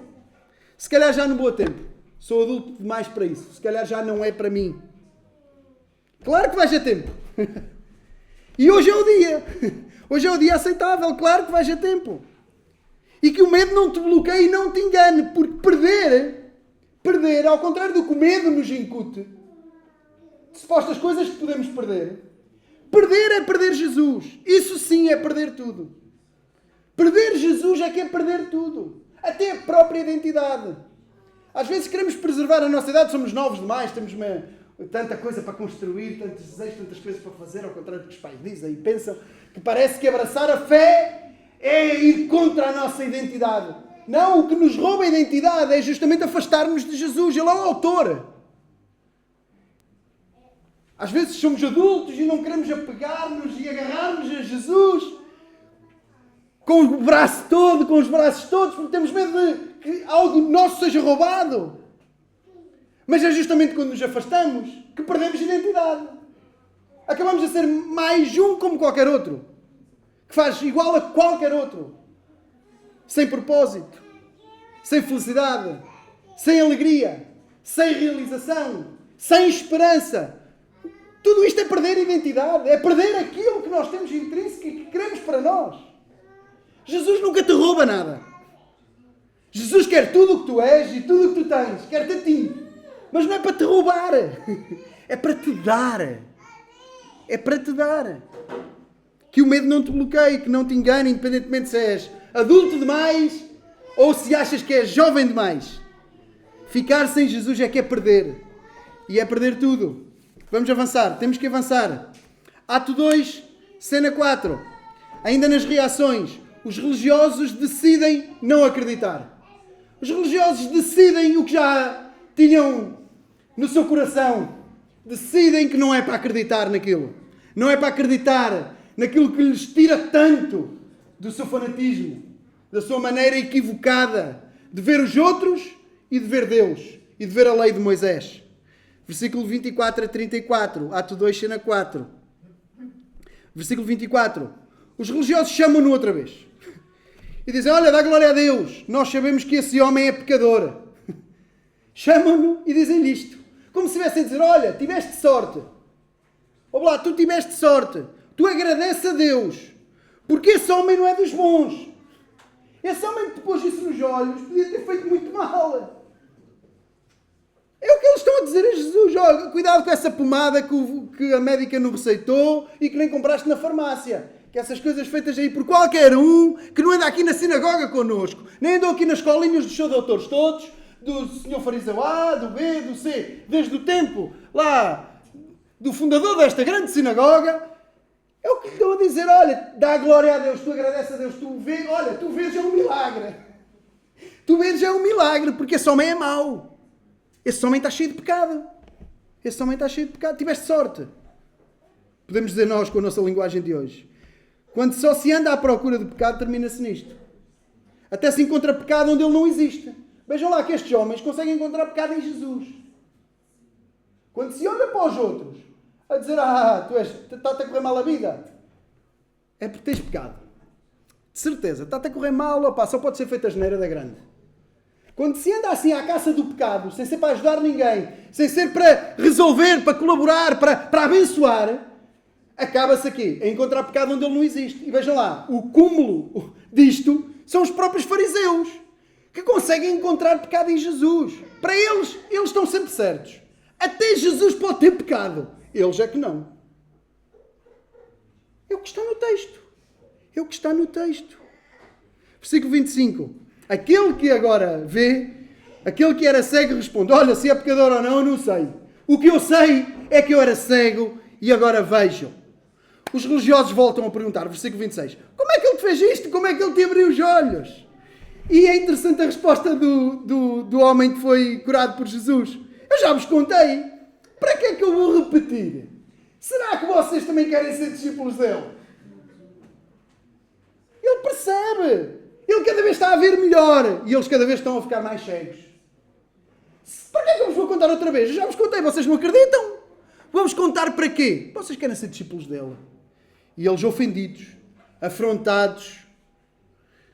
Se calhar já não vou a tempo. Sou adulto demais para isso. Se calhar já não é para mim. Claro que vais a tempo. E hoje é o dia. Hoje é o dia aceitável. Claro que vais a tempo. E que o medo não te bloqueie e não te engane. Porque perder, ao contrário do que o medo nos incute, supostas coisas que podemos perder é perder Jesus. Isso sim é perder tudo. Perder Jesus é que é perder tudo. Até a própria identidade. Às vezes queremos preservar a nossa idade, somos novos demais, temos tanta coisa para construir, tantos desejos, tantas coisas para fazer, ao contrário do que os pais dizem e pensam, que parece que abraçar a fé é ir contra a nossa identidade. Não, o que nos rouba a identidade é justamente afastar-nos de Jesus. Ele é o autor. Às vezes somos adultos e não queremos apegar-nos e agarrar-nos a Jesus com o braço todo, com os braços todos, porque temos medo de que algo nosso seja roubado. Mas é justamente quando nos afastamos que perdemos identidade. Acabamos a ser mais um como qualquer outro, que faz igual a qualquer outro, sem propósito, sem felicidade, sem alegria, sem realização, sem esperança. Tudo isto é perder identidade, é perder aquilo que nós temos intrínseco e que queremos para nós. Jesus nunca te rouba nada. Jesus quer tudo o que tu és e tudo o que tu tens. Quer-te a ti. Mas não é para te roubar. É para te dar. É para te dar. Que o medo não te bloqueie, que não te engane, independentemente se és adulto demais ou se achas que és jovem demais. Ficar sem Jesus é que é perder. E é perder tudo. Vamos avançar. Temos que avançar. Ato 2, cena 4. Ainda nas reações. Os religiosos decidem não acreditar. Os religiosos decidem o que já tinham no seu coração. Decidem que não é para acreditar naquilo. Não é para acreditar naquilo que lhes tira tanto do seu fanatismo, da sua maneira equivocada de ver os outros e de ver Deus e de ver a lei de Moisés. Versículo 24 a 34, ato 2, cena 4. Versículo 24. Os religiosos chamam-no outra vez. E dizem, olha, dá glória a Deus. Nós sabemos que esse homem é pecador. Chamam-no e dizem-lhe isto. Como se estivessem a dizer, olha, tiveste sorte. Olá, tu tiveste sorte. Tu agradece a Deus. Porque esse homem não é dos bons. Esse homem que te pôs isso nos olhos podia ter feito muito mal. É o que eles estão a dizer a Jesus. Olha, cuidado com essa pomada que a médica não receitou e que nem compraste na farmácia. Que essas coisas feitas aí por qualquer um que não anda aqui na sinagoga connosco. Nem andou aqui nas escolinhas dos seus doutores todos. Do senhor fariseu A, do B, do C. Desde o tempo lá do fundador desta grande sinagoga. É o que lhe estão a dizer. Olha, dá glória a Deus. Tu agradeces a Deus. Tu vês é um milagre. Tu vês é um milagre. Porque esse homem é mau. Esse homem está cheio de pecado. Esse homem está cheio de pecado. Tiveste sorte. Podemos dizer nós com a nossa linguagem de hoje. Quando só se anda à procura de pecado, termina-se nisto. Até se encontra pecado onde ele não existe. Vejam lá que estes homens conseguem encontrar pecado em Jesus. Quando se olha para os outros, a dizer, está-te a correr mal a vida. É porque tens pecado. De certeza, está-te a correr mal, só pode ser feita a geneira da grande. Quando se anda assim à caça do pecado, sem ser para ajudar ninguém, sem ser para resolver, para colaborar, para abençoar, acaba-se aqui, a encontrar pecado onde ele não existe. E vejam lá, o cúmulo disto são os próprios fariseus, que conseguem encontrar pecado em Jesus. Para eles estão sempre certos. Até Jesus pode ter pecado. Eles é que não. É o que está no texto. É o que está no texto. Versículo 25. Aquele que agora vê, aquele que era cego responde, olha, se é pecador ou não, eu não sei. O que eu sei é que eu era cego e agora vejo. Os religiosos voltam a perguntar, versículo 26, como é que ele te fez isto? Como é que ele te abriu os olhos? E é interessante a resposta do homem que foi curado por Jesus. Eu já vos contei. Para que é que eu vou repetir? Será que vocês também querem ser discípulos dele? Ele percebe. Ele cada vez está a ver melhor. E eles cada vez estão a ficar mais cegos. Para que é que eu vos vou contar outra vez? Eu já vos contei. Vocês não acreditam? Vamos contar para quê? Vocês querem ser discípulos dele. E eles ofendidos, afrontados,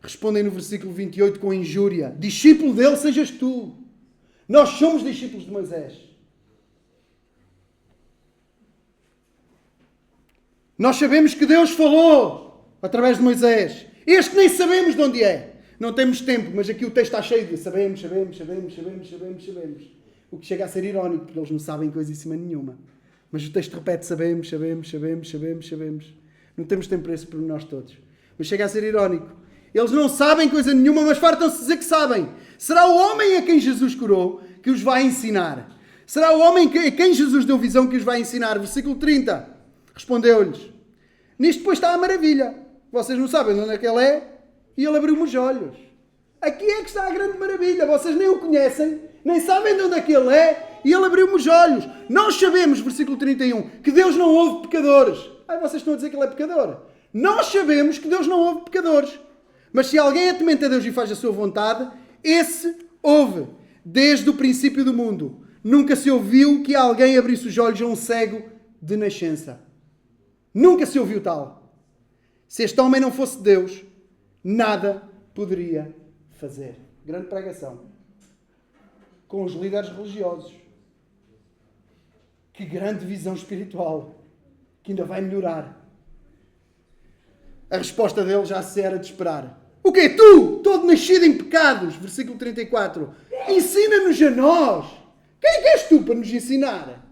respondem no versículo 28 com injúria. Discípulo dele sejas tu. Nós somos discípulos de Moisés. Nós sabemos que Deus falou através de Moisés. Este nem sabemos de onde é. Não temos tempo, mas aqui o texto está cheio de sabemos. O que chega a ser irónico, porque eles não sabem coisíssima nenhuma. Mas o texto repete sabemos. Não temos tempo para esse pormenor todos. Mas chega a ser irónico. Eles não sabem coisa nenhuma, mas fartam-se de dizer que sabem. Será o homem a quem Jesus curou que os vai ensinar. Será o homem a quem Jesus deu visão que os vai ensinar. Versículo 30. Respondeu-lhes. Nisto depois está a maravilha. Vocês não sabem de onde é que ele é e ele abriu-me os olhos. Aqui é que está a grande maravilha. Vocês nem o conhecem, nem sabem de onde é que ele é e ele abriu-me os olhos. Nós sabemos, versículo 31, que Deus não ouve pecadores. Vocês estão a dizer que ele é pecador. Nós sabemos que Deus não ouve pecadores. Mas se alguém é temente a Deus e faz a sua vontade, esse ouve. Desde o princípio do mundo. Nunca se ouviu que alguém abrisse os olhos a um cego de nascença. Nunca se ouviu tal. Se este homem não fosse Deus, nada poderia fazer. Grande pregação. Com os líderes religiosos. Que grande visão espiritual. Que ainda vai melhorar. A resposta dele já se era de esperar. O quê? Tu, todo nascido em pecados. Versículo 34. Ensina-nos a nós. Quem é que és tu para nos ensinar?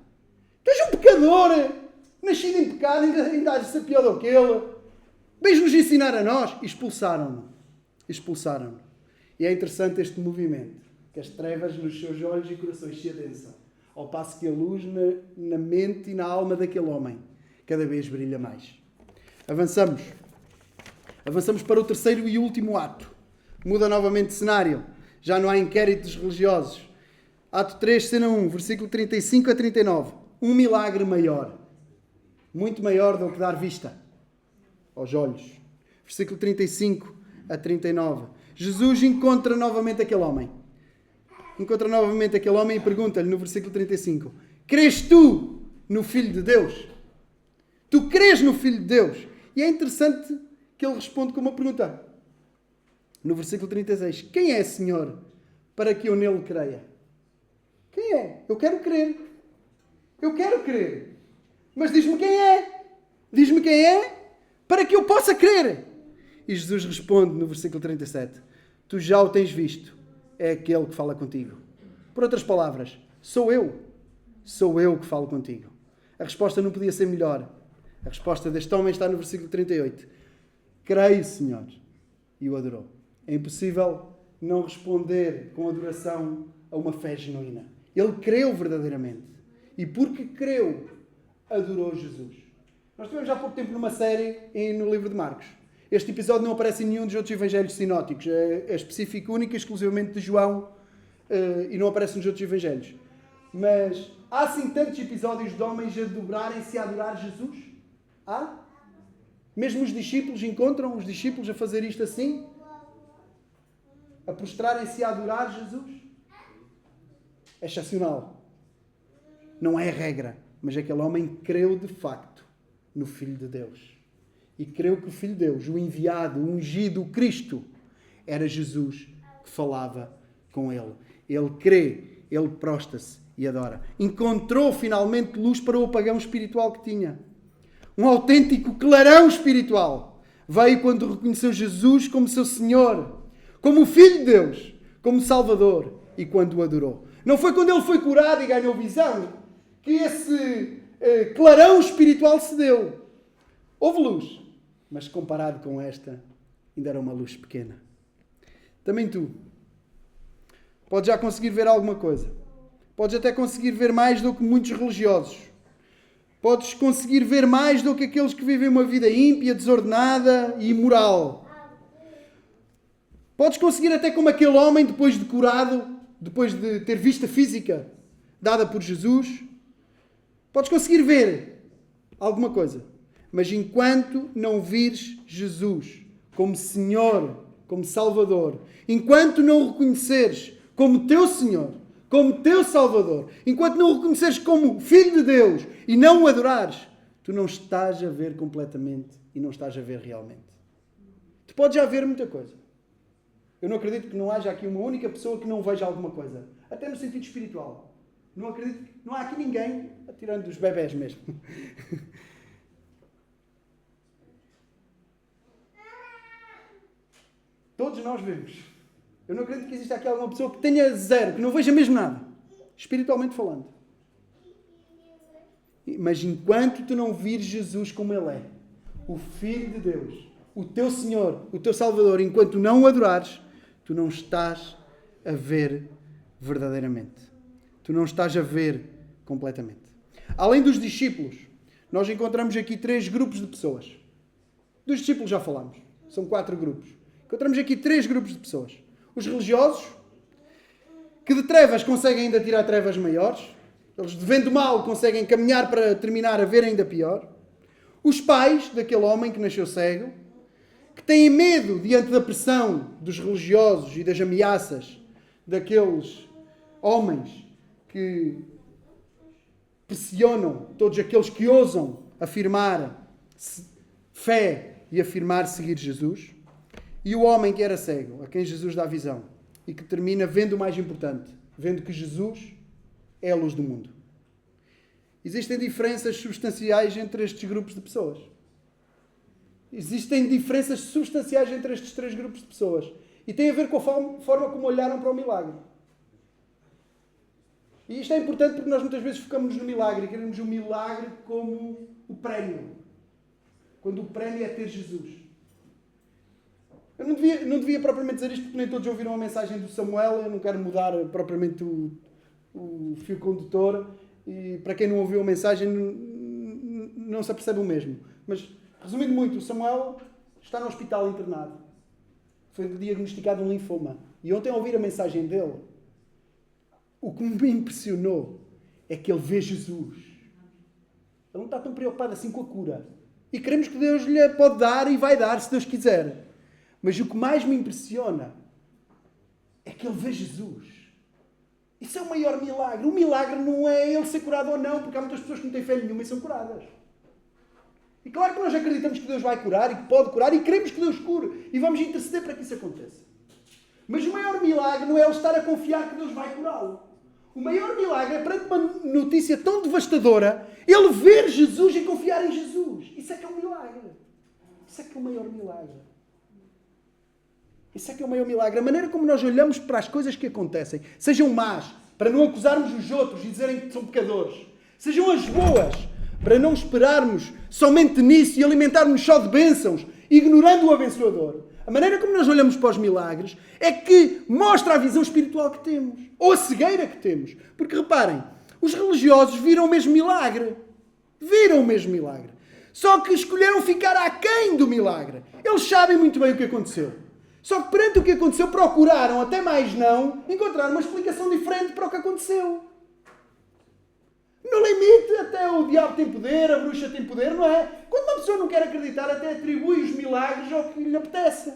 Tu és um pecador. Nascido em pecado, ainda há de ser pior do que ele. Vens nos ensinar a nós. Expulsaram-no. E é interessante este movimento. Que as trevas nos seus olhos e corações se adensam. Ao passo que a luz na mente e na alma daquele homem cada vez brilha mais. Avançamos para o terceiro e último ato. Muda novamente de cenário. Já não há inquéritos religiosos. Ato 3, cena 1, versículo 35 a 39. Um milagre maior. Muito maior do que dar vista aos olhos. Versículo 35 a 39. Jesus encontra novamente aquele homem. E pergunta-lhe no versículo 35. Crês tu no Filho de Deus? Tu crês no Filho de Deus? E é interessante que ele responde com uma pergunta. No versículo 36. Quem é, Senhor, para que eu nele creia? Quem é? Eu quero crer. Mas diz-me quem é. para que eu possa crer. E Jesus responde no versículo 37, tu já o tens visto, é aquele que fala contigo. Por outras palavras, sou eu que falo contigo. A resposta não podia ser melhor. A resposta deste homem está no versículo 38. Creio, Senhor. E o adorou. É impossível não responder com adoração a uma fé genuína. Ele creu verdadeiramente. E porque creu, adorou Jesus. Nós tivemos há pouco tempo numa série no livro de Marcos. Este episódio não aparece em nenhum dos outros evangelhos sinóticos. É específico, único e exclusivamente de João e não aparece nos outros evangelhos. Mas há assim tantos episódios de homens a dobrarem-se a adorar Jesus? Há? Mesmo os discípulos encontram os discípulos a fazer isto assim? A prostrarem-se a adorar Jesus? É excepcional. Não é a regra. Mas aquele homem creu de facto no Filho de Deus. E creu que o Filho de Deus, o enviado, o ungido, o Cristo, era Jesus que falava com ele. Ele crê, ele prostra-se e adora. Encontrou finalmente luz para o apagão espiritual que tinha. Um autêntico clarão espiritual. Veio quando reconheceu Jesus como seu Senhor, como o Filho de Deus, como Salvador e quando o adorou. Não foi quando ele foi curado e ganhou visão que esse clarão espiritual se deu. Houve luz, mas comparado com esta, ainda era uma luz pequena. Também tu podes já conseguir ver alguma coisa. Podes até conseguir ver mais do que muitos religiosos. Podes conseguir ver mais do que aqueles que vivem uma vida ímpia, desordenada e imoral. Podes conseguir até como aquele homem, depois de curado, depois de ter vista física dada por Jesus. Podes conseguir ver alguma coisa. Mas enquanto não vires Jesus como Senhor, como Salvador, enquanto não o reconheceres como teu Senhor, como teu Salvador, enquanto não o reconheceres como Filho de Deus e não o adorares, tu não estás a ver completamente e não estás a ver realmente. Tu podes já ver muita coisa. Eu não acredito que não haja aqui uma única pessoa que não veja alguma coisa. Até no sentido espiritual. Não acredito, não há aqui ninguém, tirando os bebés mesmo. Todos nós vemos. Eu não acredito que exista aqui alguma pessoa que tenha zero, que não veja mesmo nada. Espiritualmente falando. Mas enquanto tu não vires Jesus como Ele é, o Filho de Deus, o teu Senhor, o teu Salvador, enquanto não o adorares, tu não estás a ver verdadeiramente. Tu não estás a ver completamente. Além dos discípulos, nós encontramos aqui 3 grupos de pessoas. Dos discípulos já falámos. São 4 grupos. Encontramos aqui 3 grupos de pessoas. Os religiosos, que de trevas conseguem ainda tirar trevas maiores. Eles, de vendo mal, conseguem caminhar para terminar a ver ainda pior. Os pais daquele homem que nasceu cego, que têm medo diante da pressão dos religiosos e das ameaças daqueles homens que pressionam todos aqueles que ousam afirmar fé e afirmar seguir Jesus. E o homem que era cego, a quem Jesus dá visão, e que termina vendo o mais importante, vendo que Jesus é a luz do mundo. Existem diferenças substanciais entre estes grupos de pessoas. Existem diferenças substanciais entre estes 3 grupos de pessoas. E tem a ver com a forma como olharam para o milagre. E isto é importante porque nós muitas vezes focamos no milagre e queremos o milagre como o prémio. Quando o prémio é ter Jesus. Eu não devia propriamente dizer isto porque nem todos ouviram a mensagem do Samuel. Eu não quero mudar propriamente o fio condutor. E para quem não ouviu a mensagem não se apercebe o mesmo. Mas, resumindo muito, o Samuel está no hospital internado. Foi diagnosticado um linfoma. E ontem, ao ouvir a mensagem dele, o que me impressionou é que ele vê Jesus. Ele não está tão preocupado assim com a cura. E queremos que Deus lhe pode dar e vai dar, se Deus quiser. Mas o que mais me impressiona é que ele vê Jesus. Isso é o maior milagre. O milagre não é ele ser curado ou não, porque há muitas pessoas que não têm fé nenhuma e são curadas. E claro que nós acreditamos que Deus vai curar e que pode curar e queremos que Deus cure. E vamos interceder para que isso aconteça. Mas o maior milagre não é ele estar a confiar que Deus vai curá-lo. O maior milagre é, perante uma notícia tão devastadora, ele ver Jesus e confiar em Jesus. Isso é que é um milagre. Isso é que é o maior milagre. Isso é que é o maior milagre. A maneira como nós olhamos para as coisas que acontecem, sejam más, para não acusarmos os outros e dizerem que são pecadores, sejam as boas, para não esperarmos somente nisso e alimentarmos só de bênçãos, ignorando o abençoador. A maneira como nós olhamos para os milagres é que mostra a visão espiritual que temos, ou a cegueira que temos. Porque reparem, os religiosos viram o mesmo milagre. Viram o mesmo milagre. Só que escolheram ficar aquém do milagre. Eles sabem muito bem o que aconteceu. Só que perante o que aconteceu procuraram, até mais não, encontrar uma explicação diferente para o que aconteceu. No limite, até o diabo tem poder, a bruxa tem poder, não é? Quando uma pessoa não quer acreditar, até atribui os milagres ao que lhe apetece.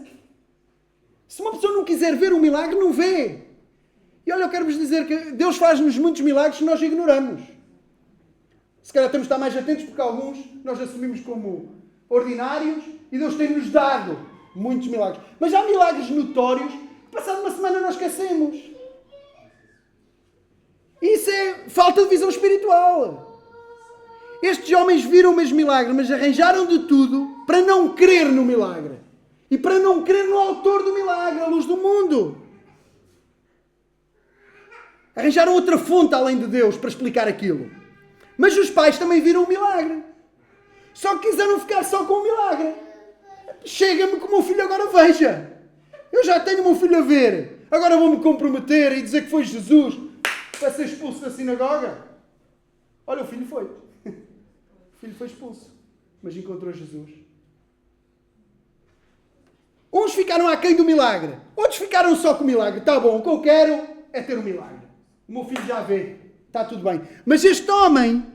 Se uma pessoa não quiser ver um milagre, não vê. E olha, eu quero-vos dizer que Deus faz-nos muitos milagres que nós ignoramos. Se calhar temos de estar mais atentos porque alguns nós assumimos como ordinários e Deus tem-nos dado muitos milagres. Mas há milagres notórios que passado uma semana nós esquecemos. Isso é falta de visão espiritual. Estes homens viram o mesmo milagre, mas arranjaram de tudo para não crer no milagre. E para não crer no autor do milagre, a luz do mundo. Arranjaram outra fonte além de Deus para explicar aquilo. Mas os pais também viram o milagre. Só que quiseram ficar só com o milagre. Chega-me que o meu filho agora veja. Eu já tenho o meu filho a ver. Agora vou-me comprometer e dizer que foi Jesus para ser expulso da sinagoga. Olha, o filho foi. O filho foi expulso. Mas encontrou Jesus. Uns ficaram aquém do milagre. Outros ficaram só com o milagre. Está bom, o que eu quero é ter o milagre. O meu filho já vê. Está tudo bem. Mas este homem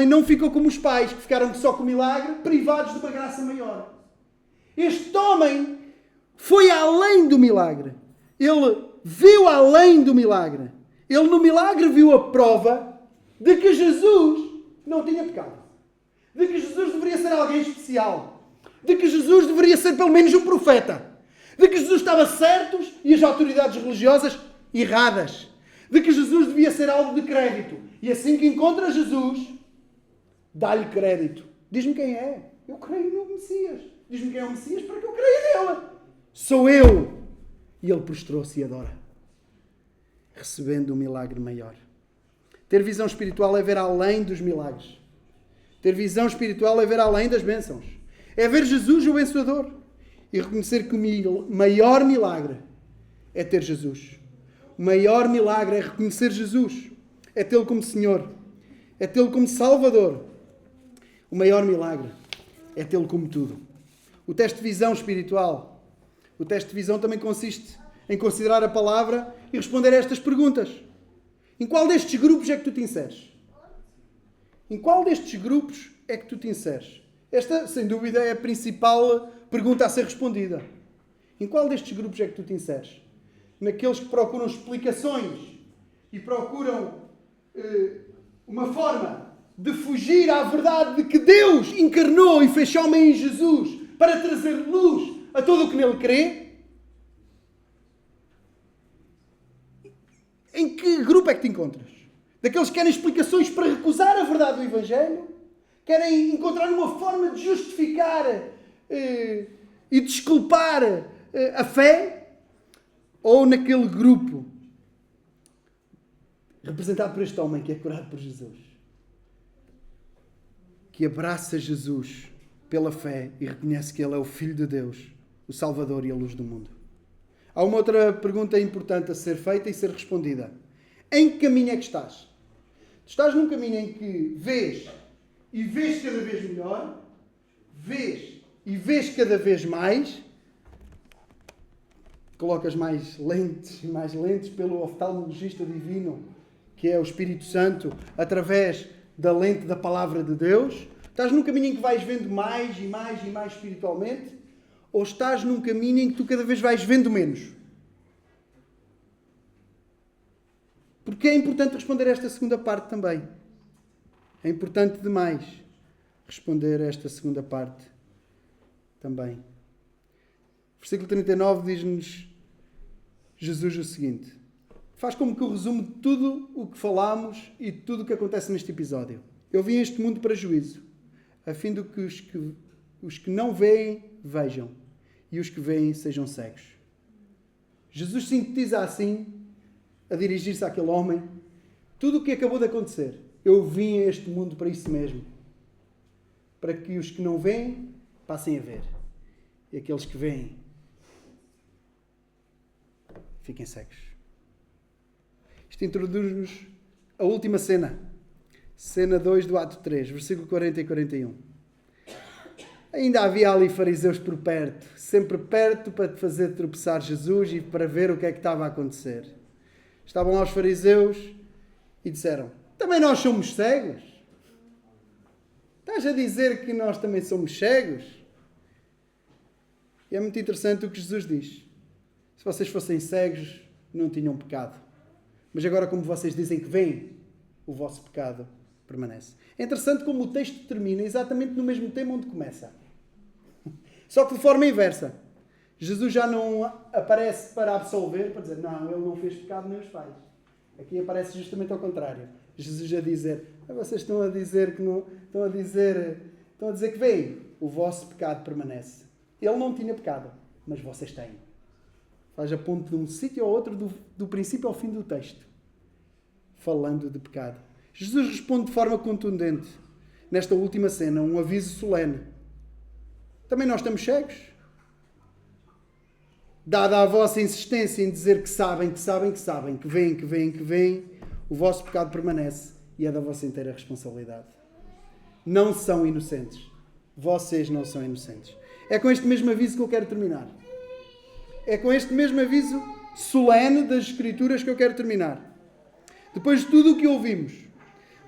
não ficou como os pais, que ficaram só com o milagre, privados de uma graça maior. Este homem foi além do milagre. Ele viu além do milagre. Ele no milagre viu a prova de que Jesus não tinha pecado. De que Jesus deveria ser alguém especial. De que Jesus deveria ser pelo menos um profeta. De que Jesus estava certo e as autoridades religiosas erradas. De que Jesus devia ser alvo de crédito. E assim que encontra Jesus, dá-lhe crédito. Diz-me quem é. Eu creio no Messias. Diz-me quem é o Messias para que eu creia nele. Sou eu. E ele prostrou-se e adora. Recebendo um milagre maior. Ter visão espiritual é ver além dos milagres. Ter visão espiritual é ver além das bênçãos. É ver Jesus o abençoador. E reconhecer que o maior milagre é ter Jesus. O maior milagre é reconhecer Jesus. É tê-lo como Senhor. É tê-lo como Salvador. O maior milagre é tê-lo como tudo. O teste de visão espiritual. O teste de visão também consiste em considerar a palavra e responder a estas perguntas. Em qual destes grupos é que tu te inseres? Em qual destes grupos é que tu te inseres? Esta, sem dúvida, é a principal pergunta a ser respondida. Em qual destes grupos é que tu te inseres? Naqueles que procuram explicações e procuram uma forma de fugir à verdade de que Deus encarnou e fez homem em Jesus para trazer luz a todo o que nele crê? Em que grupo é que te encontras? Daqueles que querem explicações para recusar a verdade do Evangelho? Querem encontrar uma forma de justificar e desculpar a fé? Ou naquele grupo representado por este homem que é curado por Jesus? Que abraça Jesus pela fé e reconhece que Ele é o Filho de Deus, o Salvador e a luz do mundo. Há uma outra pergunta importante a ser feita e ser respondida. Em que caminho é que estás? Tu estás num caminho em que vês e vês cada vez melhor, vês e vês cada vez mais, colocas mais lentes pelo oftalmologista divino, que é o Espírito Santo, através da lente da Palavra de Deus. Estás num caminho em que vais vendo mais e mais e mais espiritualmente, ou estás num caminho em que tu cada vez vais vendo menos? Porque é importante responder a esta segunda parte também. É importante demais responder a esta segunda parte também. Versículo 39 diz-nos Jesus o seguinte. Faz como que o resumo de tudo o que falámos e de tudo o que acontece neste episódio. Eu vim a este mundo para juízo. a fim de que os que não veem, vejam, e os que veem sejam cegos. Jesus sintetiza assim, a dirigir-se àquele homem, tudo o que acabou de acontecer. Eu vim a este mundo para isso mesmo. Para que os que não veem, passem a ver. E aqueles que veem, fiquem cegos. Isto introduz-nos a última cena. Cena 2 do ato 3, versículo 40 e 41. Ainda havia ali fariseus por perto, sempre perto para te fazer tropeçar Jesus e para ver o que é que estava a acontecer. Estavam lá os fariseus e disseram: também nós somos cegos? Estás a dizer que nós também somos cegos? E é muito interessante o que Jesus diz. Se vocês fossem cegos, não tinham pecado. Mas agora, como vocês dizem que veem, o vosso pecado permanece. É interessante como o texto termina exatamente no mesmo tema onde começa. Só que de forma inversa. Jesus já não aparece para absolver, para dizer, não, ele não fez pecado nem os pais. Aqui aparece justamente ao contrário. Jesus a dizer, vocês estão a dizer que não, estão a dizer que veem, o vosso pecado permanece. Ele não tinha pecado, mas vocês têm. Faz a ponto de um sítio ao outro, do princípio ao fim do texto, falando de pecado. Jesus responde de forma contundente, nesta última cena, um aviso solene. Também nós estamos cegos? Dada a vossa insistência em dizer que sabem, que veem, o vosso pecado permanece e é da vossa inteira responsabilidade. Não são inocentes. Vocês não são inocentes. É com este mesmo aviso que eu quero terminar. É com este mesmo aviso solene das Escrituras que eu quero terminar. Depois de tudo o que ouvimos,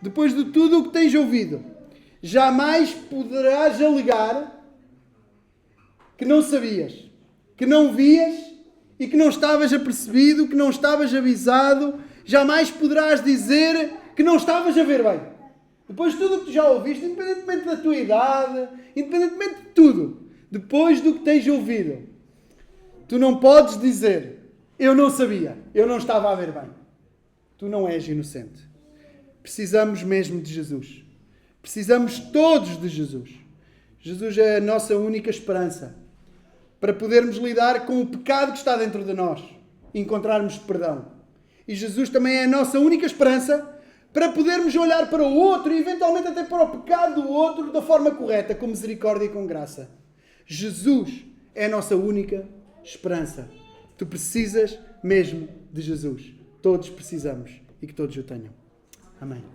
depois de tudo o que tens ouvido, jamais poderás alegar que não sabias, que não vias e que não estavas apercebido, que não estavas avisado. Jamais poderás dizer que não estavas a ver bem. Depois de tudo o que tu já ouviste, independentemente da tua idade, independentemente de tudo, depois do que tens ouvido, tu não podes dizer, eu não sabia, eu não estava a ver bem. Tu não és inocente. Precisamos mesmo de Jesus. Precisamos todos de Jesus. Jesus é a nossa única esperança para podermos lidar com o pecado que está dentro de nós e encontrarmos perdão. E Jesus também é a nossa única esperança para podermos olhar para o outro e eventualmente até para o pecado do outro da forma correta, com misericórdia e com graça. Jesus é a nossa única esperança. Tu precisas mesmo de Jesus. Todos precisamos e que todos o tenham. Amém.